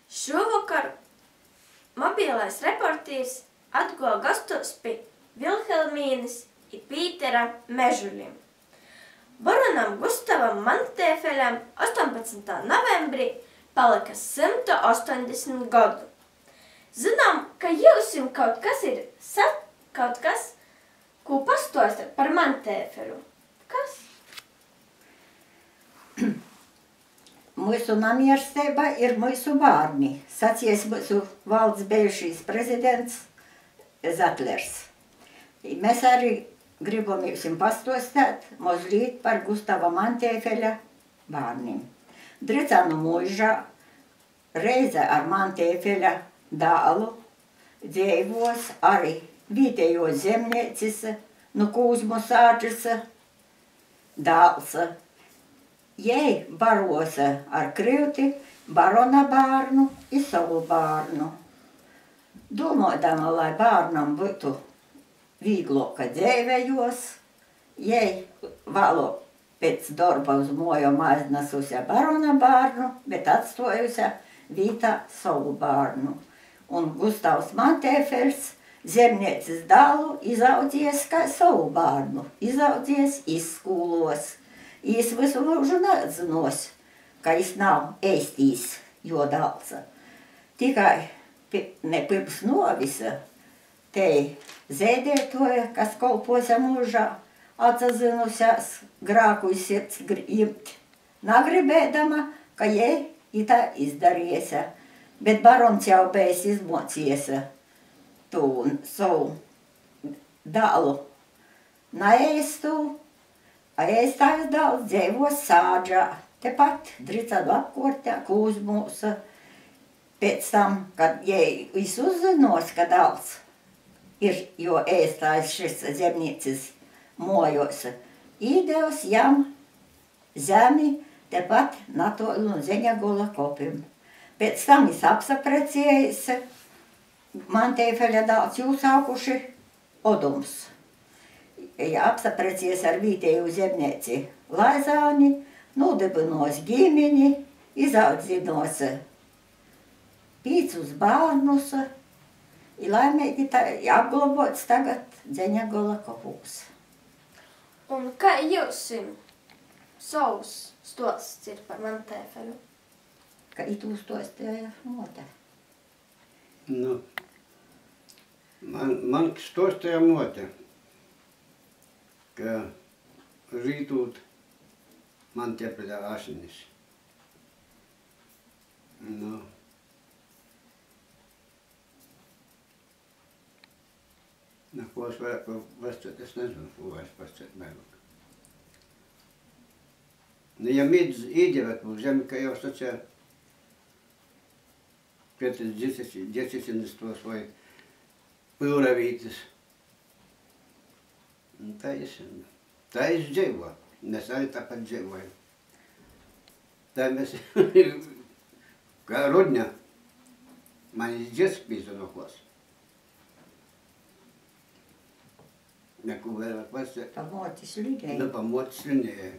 Šovakar mobilais reportīrs atguva gastos pie Vilhelmīnas i Pītera Mežuļiem. Baronam Gustavam Mantēfelam 18. novembrī palika 180 gadu. Zinām, ka jūsim kaut kas, ko pastuostat par Mantēfelu. Kas? Mūsu namiersteiba ir mūsu bārni, sacies mūsu valsts bijušīs prezidents Zatlers. Mēs arī gribam jums pastostāt mazliet par Gustava Mantēfelia bārnim. Dricanu mūžā reize ar Mantēfelia dālu dzīvos arī vietējos zemniecis no Kūzmu sāģis dāls. Jei barosa ar kryuti barona bārnu i savu bārnu. Domādama, lai bārnam būtu vīgloka dzīvējos, jei valo pēc darba uz mojom aiznesusi barona bārnu, bet atstojusi vītā savu bārnu. Un Gustavs Mantēfels zemniecis dālu izaudzies kā savu bārnu, izaudzies izskūlos. Jis visu mūžu neatzinos, ka jis nav eistīs jo dāls. Tikai ne pirms novisa te zēdētoja, kas kolposa mūžā, atsazinusies grāku sirds jimt, nagribēdama, ka jei itā izdarījusi. Bet barons jau bijis izmocījies tu savu dālu naēstu, a ēstājs dāls dzīvos sāģā, tepat dricādu apkortē, Kūzmūs. Pēc tam, kad jis uzzinos, ka dāls ir, jo ēstājs šis zemniecis mojos, īdevs jam zemi tepat natoli no Zeņagula kopim. Pēc tam jis apsaprecējis, Mantēfelia dāls jūs aukuši Odums. Apsaprecējies ar vietēju zemnieci Laizāni, nūdibinos ģimeni, izaudzīnos 5 bārnus, i laimīgi apglobots tagad Dzeņagula kopūs. Un kā jūsim savs stosts ir par Mantēfelu? Ka itū stostēja mote. Nu, man stostēja mote. Ka rītūt Mantēfelia asinis. Nu. Ko es varētu pastāstīt, es nezinu, ko vairs pastāstīt mēlāk. Nu, ja mīdz īdevēt mūs zemi, ka jau sacīja pēc 10 vai Pūravītis. Tā es dzīvo. Mēs arī tāpat dzīvojam. Tā mēs, kā rodņa, manis dziesmas pīza no klases. Neko vairāk pasaka. Pa motis lidēja. Nu, pa motis lidēja.